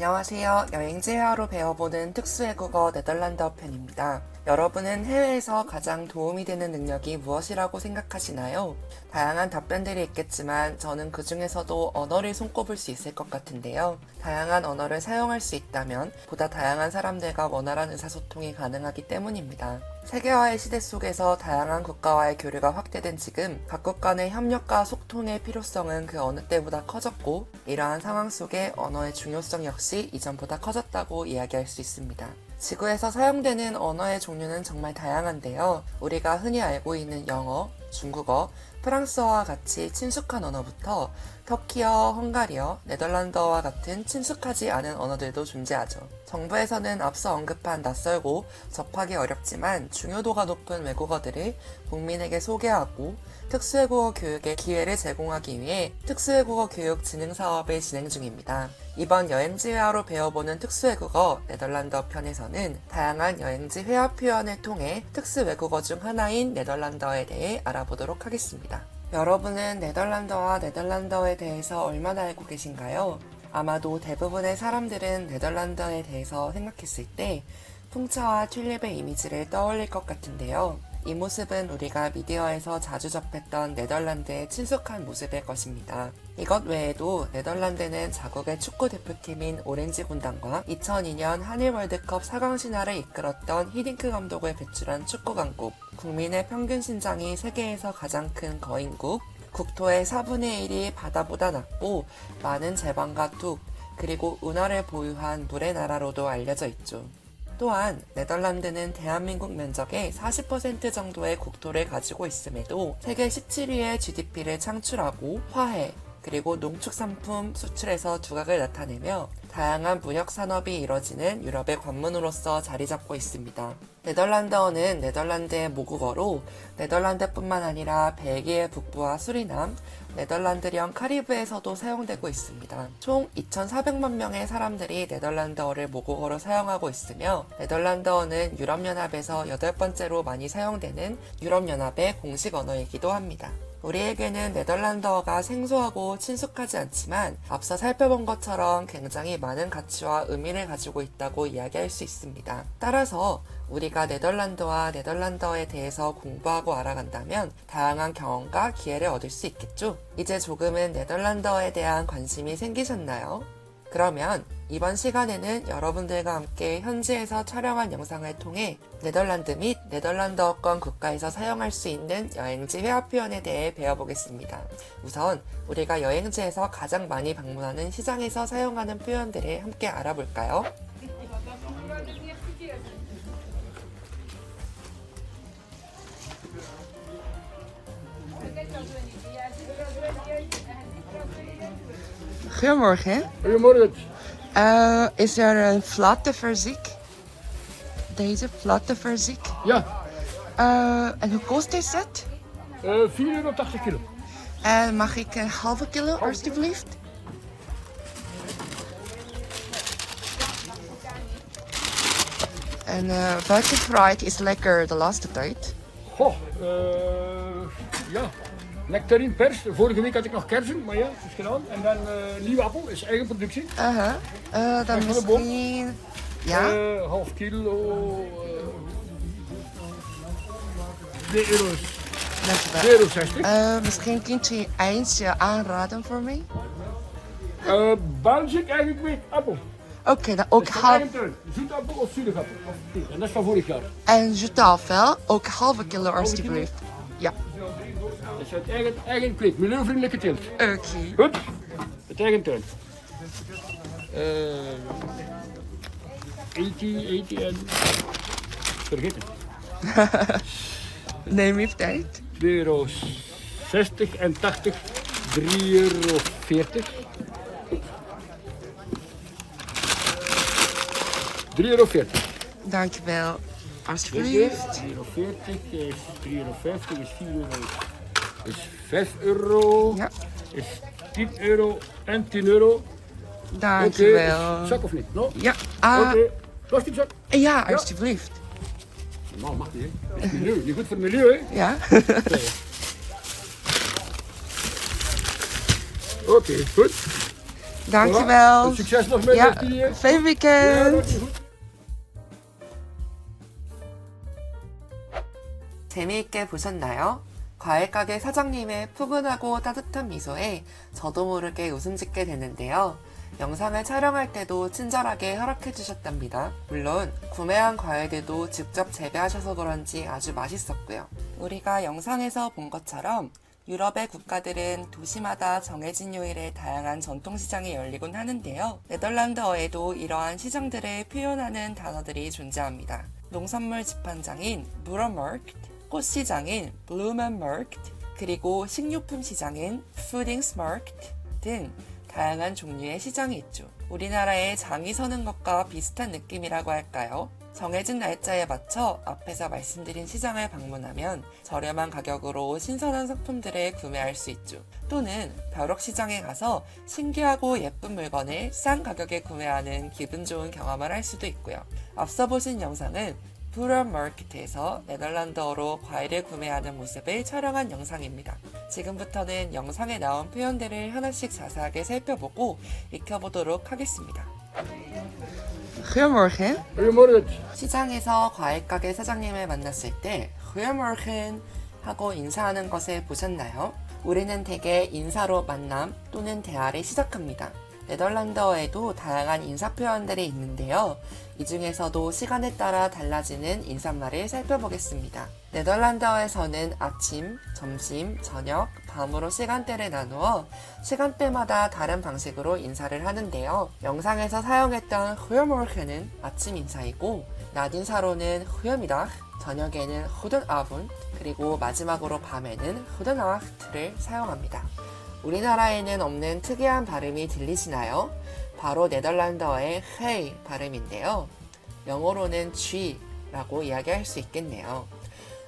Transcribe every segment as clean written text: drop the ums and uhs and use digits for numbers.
안녕하세요. 여행지 회화로 배워보는 특수외국어 네덜란드어 편입니다. 여러분은 해외에서 가장 도움이 되는 능력이 무엇이라고 생각하시나요? 다양한 답변들이 있겠지만 저는 그 중에서도 언어를 손꼽을 수 있을 것 같은데요. 다양한 언어를 사용할 수 있다면 보다 다양한 사람들과 원활한 의사소통이 가능하기 때문입니다. 세계화의 시대 속에서 다양한 국가와의 교류가 확대된 지금 각국 간의 협력과 소통의 필요성은 그 어느 때보다 커졌고 이러한 상황 속에 언어의 중요성 역시 이전보다 커졌다고 이야기할 수 있습니다. 지구에서 사용되는 언어의 종류는 정말 다양한데요. 우리가 흔히 알고 있는 영어, 중국어, 프랑스어와 같이 친숙한 언어부터 터키어, 헝가리어, 네덜란드어와 같은 친숙하지 않은 언어들도 존재하죠. 정부에서는 앞서 언급한 낯설고 접하기 어렵지만 중요도가 높은 외국어들을 국민에게 소개하고 특수외국어 교육의 기회를 제공하기 위해 특수외국어 교육 진흥 사업을 진행 중입니다. 이번 여행지 회화로 배워보는 특수외국어 네덜란드어 편에서는 다양한 여행지 회화 표현을 통해 특수외국어 중 하나인 네덜란드어에 대해 알아보도록 하겠습니다. 여러분은 네덜란드와 네덜란드어에 대해서 얼마나 알고 계신가요? 아마도 대부분의 사람들은 네덜란드어에 대해서 생각했을 때 풍차와 튤립의 이미지를 떠올릴 것 같은데요. 이 모습은 우리가 미디어에서 자주 접했던 네덜란드의 친숙한 모습일 것입니다. 이것 외에도 네덜란드는 자국의 축구 대표팀인 오렌지 군단과 2002년 한일 월드컵 4강 신화를 이끌었던 히딩크 감독을 배출한 축구 강국, 국민의 평균 신장이 세계에서 가장 큰 거인국, 국토의 4분의 1이 바다보다 낮고 많은 제방과 뚝, 그리고 운하를 보유한 물의 나라로도 알려져 있죠. 또한 네덜란드는 대한민국 면적의 40% 정도의 국토를 가지고 있음에도 세계 17위의 GDP를 창출하고 화해, 그리고 농축산품 수출에서 두각을 나타내며 다양한 무역 산업이 이뤄지는 유럽의 관문으로서 자리 잡고 있습니다. 네덜란드어는 네덜란드의 모국어로 네덜란드뿐만 아니라 벨기에 북부와 수리남, 네덜란드령 카리브에서도 사용되고 있습니다. 총 2,400만 명의 사람들이 네덜란드어를 모국어로 사용하고 있으며 네덜란드어는 유럽연합에서 8번째로 많이 사용되는 유럽연합의 공식 언어이기도 합니다. 우리에게는 네덜란드어가 생소하고 친숙하지 않지만 앞서 살펴본 것처럼 굉장히 많은 가치와 의미를 가지고 있다고 이야기할 수 있습니다. 따라서 우리가 네덜란드와 네덜란드어에 대해서 공부하고 알아간다면 다양한 경험과 기회를 얻을 수 있겠죠? 이제 조금은 네덜란드어에 대한 관심이 생기셨나요? 그러면 이번 시간에는 여러분들과 함께 현지에서 촬영한 영상을 통해 네덜란드 및 네덜란드어권 국가에서 사용할 수 있는 여행지 회화 표현에 대해 배워보겠습니다. 우선 우리가 여행지에서 가장 많이 방문하는 시장에서 사용하는 표현들을 함께 알아볼까요? Goedemorgen. Goedemorgen. Is er een platte verziek? Deze platte verziek? Ja, En hoe kost deze het? €4,80 kilo. En mag ik een halve kilo, alstublieft? En welke fruit is lekker de laatste tijd? Goh, ja. Nectarine, pers. Vorige week had ik nog kersen, maar ja, dat is gedaan. En dan nieuwe appel, is eigen productie. Dan van de boom. misschien... Ja? Half kilo, €2. Dankjewel. €2,60. Misschien kunt u eentje aanraden voor mij? Belgic eigen kweek, appel. Oké, dan ook Dat is van half... eigen tuin. Zoetappel of zuurigappel. En dat is van vorig jaar. En zoetafel, ook halve kilo, alstublieft. Ja. Dat is uit eigen kweek, milieuvriendelijke teelt. Oké. Goed, het eigen tuin. Eten en vergeten. Neem je tijd. €2,60 en 80, €3,40. €3,40. Dankjewel. Alsjeblieft. €3,40 is €3,50 is €4, is €5, Ja, is €10 en €10. dankjewel. Is zak of niet? No? Ja, Oké, plastic zak? ja, alsjeblieft. Normaal mag niet, hè? Dat is milieu, niet goed voor het milieu, hè? Ja. Oké, goed. Dankjewel. Succes nog met Ja, de studie. fijn Ja, weekend. dat is goed. 재미있게 보셨나요? 과일 가게 사장님의 푸근하고 따뜻한 미소에 저도 모르게 웃음 짓게 되는데요. 영상을 촬영할 때도 친절하게 허락해 주셨답니다. 물론 구매한 과일들도 직접 재배하셔서 그런지 아주 맛있었고요. 우리가 영상에서 본 것처럼 유럽의 국가들은 도시마다 정해진 요일에 다양한 전통시장이 열리곤 하는데요. 네덜란드어에도 이러한 시장들을 표현하는 단어들이 존재합니다. 농산물 집판장인 무러마르트, 꽃시장인 블루멘마르트, 그리고 식료품 시장인 푸딩스마르트 등 다양한 종류의 시장이 있죠. 우리나라에 장이 서는 것과 비슷한 느낌이라고 할까요? 정해진 날짜에 맞춰 앞에서 말씀드린 시장을 방문하면 저렴한 가격으로 신선한 상품들을 구매할 수 있죠. 또는 벼룩시장에 가서 신기하고 예쁜 물건을 싼 가격에 구매하는 기분 좋은 경험을 할 수도 있고요. 앞서 보신 영상은 브루마르트에서 네덜란드어로 과일을 구매하는 모습을 촬영한 영상입니다. 지금부터는 영상에 나온 표현들을 하나씩 자세하게 살펴보고 익혀보도록 하겠습니다. Goedemorgen. Goedemorgen. 시장에서 과일 가게 사장님을 만났을 때 Goedemorgen 하고 인사하는 것을 보셨나요? 우리는 대개 인사로 만남 또는 대화를 시작합니다. 네덜란드어에도 다양한 인사 표현들이 있는데요. 이 중에서도 시간에 따라 달라지는 인사말을 살펴보겠습니다. 네덜란드어에서는 아침, 점심, 저녁, 밤으로 시간대를 나누어 시간대마다 다른 방식으로 인사를 하는데요. 영상에서 사용했던 Goedemorgen은 아침 인사이고 낮 인사로는 Goedemiddag, 저녁에는 Goedenavond, 그리고 마지막으로 밤에는 Goedenacht를 사용합니다. 우리나라에는 없는 특이한 발음이 들리시나요? 바로 네덜란드어의 G 발음인데요. 영어로는 G라고 이야기할 수 있겠네요.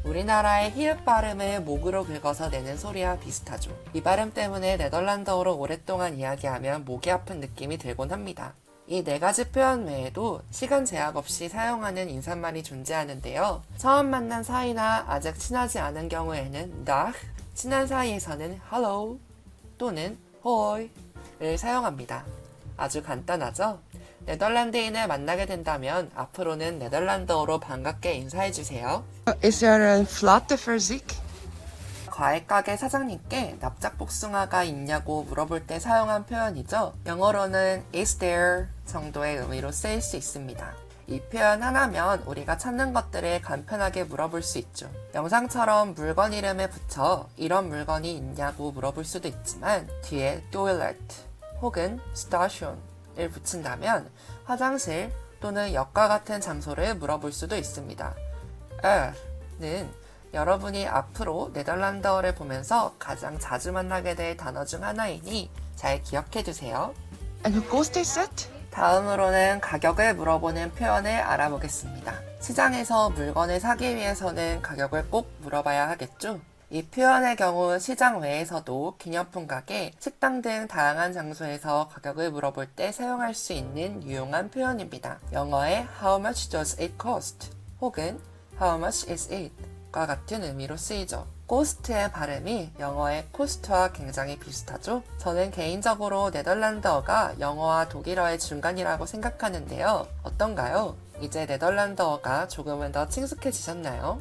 우리나라의 히읗 발음을 목으로 긁어서 내는 소리와 비슷하죠. 이 발음 때문에 네덜란드어로 오랫동안 이야기하면 목이 아픈 느낌이 들곤 합니다. 이 네 가지 표현 외에도 시간 제약 없이 사용하는 인사말이 존재하는데요. 처음 만난 사이나 아직 친하지 않은 경우에는 dag, 친한 사이에서는 hello 또는 hooi를 사용합니다. 아주 간단하죠? 네덜란드인을 만나게 된다면 앞으로는 네덜란드어로 반갑게 인사해주세요. Is er een vlatte verziek? 과일 가게 사장님께 납작 복숭아가 있냐고 물어볼 때 사용한 표현이죠. 영어로는 is there 정도의 의미로 쓰일 수 있습니다. 이 표현 하나면 우리가 찾는 것들을 간편하게 물어볼 수 있죠. 영상처럼 물건 이름에 붙여 이런 물건이 있냐고 물어볼 수도 있지만 뒤에 toilet 혹은 station을 붙인다면 화장실 또는 역과 같은 장소를 물어볼 수도 있습니다. 는 여러분이 앞으로 네덜란드어를 보면서 가장 자주 만나게 될 단어 중 하나이니 잘 기억해 두세요. En hoe kost is het? 다음으로는 가격을 물어보는 표현을 알아보겠습니다. 시장에서 물건을 사기 위해서는 가격을 꼭 물어봐야 하겠죠? 이 표현의 경우 시장 외에서도 기념품 가게, 식당 등 다양한 장소에서 가격을 물어볼 때 사용할 수 있는 유용한 표현입니다. 영어의 How much does it cost? 혹은 How much is it? 과 같은 의미로 쓰이죠. 코스트의 발음이 영어의 코스트와 굉장히 비슷하죠. 저는 개인적으로 네덜란드어가 영어와 독일어의 중간이라고 생각하는데요. 어떤가요? 이제 네덜란드어가 조금은 더 친숙해지셨나요?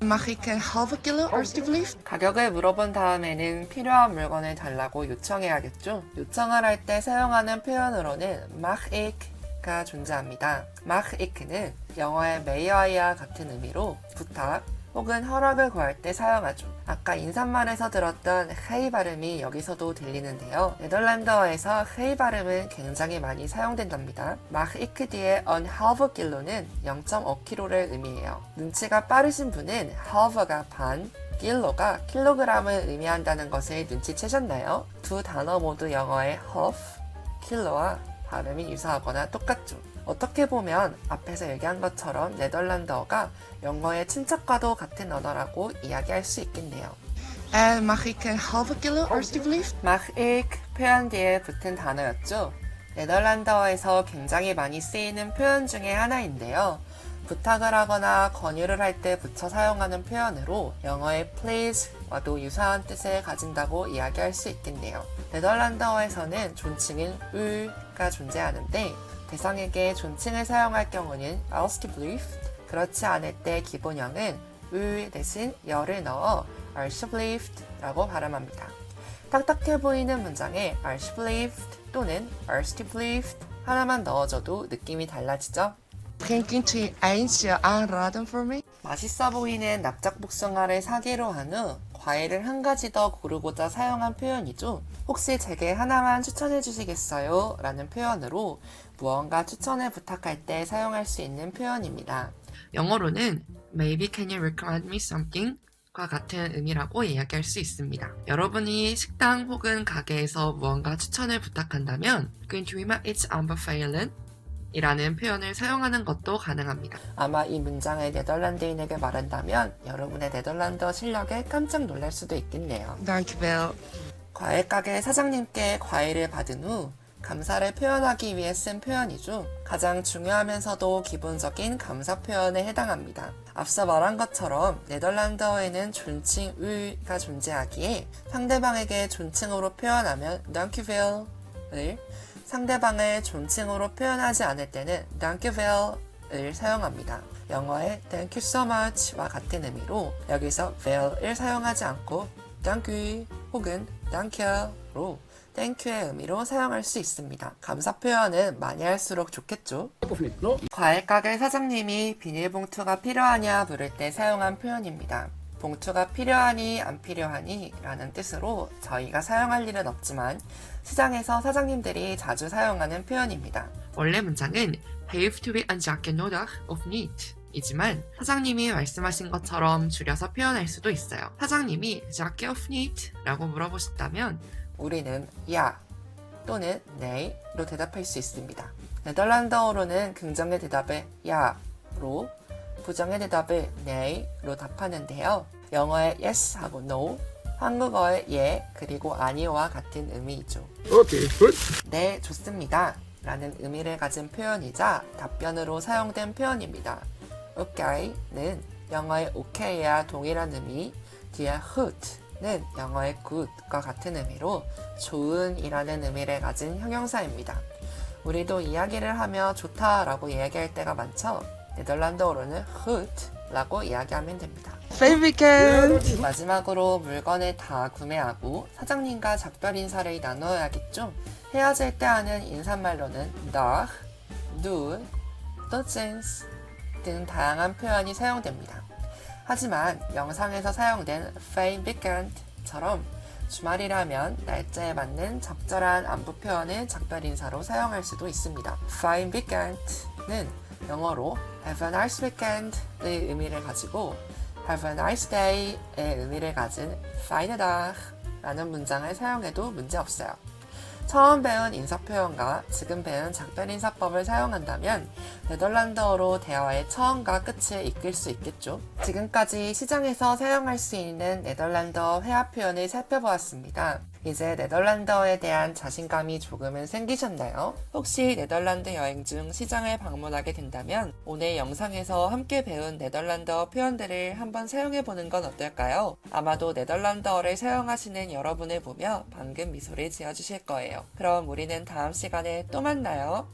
Mag ik een halve kilo, alstublieft? 가격을 물어본 다음에는 필요한 물건을 달라고 요청해야겠죠. 요청을 할 때 사용하는 표현으로는 mag ik가 존재합니다. mag ik는 영어의 may I와 같은 의미로 부탁 혹은 허락을 구할 때 사용하죠. 아까 인사말에서 들었던 헤이 발음이 여기서도 들리는데요. 네덜란드어에서 헤이 발음은 굉장히 많이 사용된답니다. mag ik 뒤에 een halve kilo는 0.5kg를 의미해요. 눈치가 빠르신 분은 halve가 반, kilo가 킬로그램을 의미한다는 것을 눈치채셨나요? 두 단어 모두 영어의 half, kilo와 발음이 유사하거나 똑같죠. 어떻게 보면 앞에서 얘기한 것처럼 네덜란드어가 영어의 친척과도 같은 언어라고 이야기할 수 있겠네요. Mag ik een halve kilo, alstublieft? mag ik 표현 뒤에 붙은 단어였죠. 네덜란드어에서 굉장히 많이 쓰이는 표현 중에 하나인데요. 부탁을 하거나 권유를 할 때 붙여 사용하는 표현으로 영어의 please와도 유사한 뜻을 가진다고 이야기할 수 있겠네요. 네덜란드어에서는 존칭인 ul가 존재하는데 대상에게 존칭을 사용할 경우는 alsjeblieft, 그렇지 않을 때 기본형은 ul 대신 열을 넣어 alsjeblieft라고 발음합니다. 딱딱해 보이는 문장에 alsjeblieft 또는 alsjeblieft 하나만 넣어줘도 느낌이 달라지죠? Kunt u eentje aanraden voor me? 맛있어 보이는 납작복숭아를 사기로 한 후 과일을 한 가지 더 고르고자 사용한 표현이죠. 혹시 제게 하나만 추천해 주시겠어요? 라는 표현으로 무언가 추천을 부탁할 때 사용할 수 있는 표현입니다. 영어로는 Maybe can you recommend me something? 과 같은 의미라고 이야기할 수 있습니다. 여러분이 식당 혹은 가게에서 무언가 추천을 부탁한다면 Kunt u me iets aanbevelen? 이라는 표현을 사용하는 것도 가능합니다. 아마 이 문장을 네덜란드인에게 말한다면 여러분의 네덜란드어 실력에 깜짝 놀랄 수도 있겠네요. Dankjewel. 과일 가게 사장님께 과일을 받은 후 감사를 표현하기 위해 쓴 표현이죠. 가장 중요하면서도 기본적인 감사 표현에 해당합니다. 앞서 말한 것처럼 네덜란드어에는 존칭 ul가 존재하기에 상대방에게 존칭으로 표현하면 dankjewel을, 상대방을 존칭으로 표현하지 않을 때는 dankjewel을 사용합니다. 영어의 thank you so much와 같은 의미로 여기서 well을 사용하지 않고 dank u 혹은 dankje로 땡큐의 의미로 사용할 수 있습니다. 감사 표현은 많이 할수록 좋겠죠? Of niet? No? 과일 가게 사장님이 비닐봉투가 필요하냐 물을 때 사용한 표현입니다. 봉투가 필요하니 안 필요하니 라는 뜻으로 저희가 사용할 일은 없지만 시장에서 사장님들이 자주 사용하는 표현입니다. 원래 문장은 Heeft u een zakje nodig of niet? 이지만 사장님이 말씀하신 것처럼 줄여서 표현할 수도 있어요. 사장님이 zakje of niet? 라고 물어보셨다면 우리는 야 또는 네로 대답할 수 있습니다. 네덜란드어로는 긍정의 대답을 야로, 부정의 대답을 네로 답하는데요. 영어의 yes하고 no, 한국어의 예 그리고 아니와 같은 의미이죠. Oké, goed. 네, 좋습니다 라는 의미를 가진 표현이자 답변으로 사용된 표현입니다. 오케이는 영어의 오케이와 동일한 의미, 뒤에 good는 영어의 good과 같은 의미로 좋은 이라는 의미를 가진 형용사입니다. 우리도 이야기를 하며 좋다라고 이야기할 때가 많죠. 네덜란드어로는 good라고 이야기하면 됩니다. Fijn weekend! 마지막으로 물건을 다 구매하고 사장님과 작별 인사를 나눠야겠죠? 헤어질 때 하는 인사말로는 dag, doei, tot ziens 등 다양한 표현이 사용됩니다. 하지만 영상에서 사용된 fijn weekend처럼 주말이라면 날짜에 맞는 적절한 안부 표현을 작별 인사로 사용할 수도 있습니다. fijn weekend는 영어로 have a nice weekend의 의미를 가지고 have a nice day의 의미를 가진 fijne dag라는 문장을 사용해도 문제없어요. 처음 배운 인사표현과 지금 배운 작별 인사법을 사용한다면 네덜란드어로 대화의 처음과 끝을 이끌 수 있겠죠. 지금까지 시장에서 사용할 수 있는 네덜란드어 회화 표현을 살펴보았습니다. 이제 네덜란드어에 대한 자신감이 조금은 생기셨나요? 혹시 네덜란드 여행 중 시장을 방문하게 된다면 오늘 영상에서 함께 배운 네덜란드어 표현들을 한번 사용해보는 건 어떨까요? 아마도 네덜란드어를 사용하시는 여러분을 보며 방금 미소를 지어주실 거예요. 그럼 우리는 다음 시간에 또 만나요.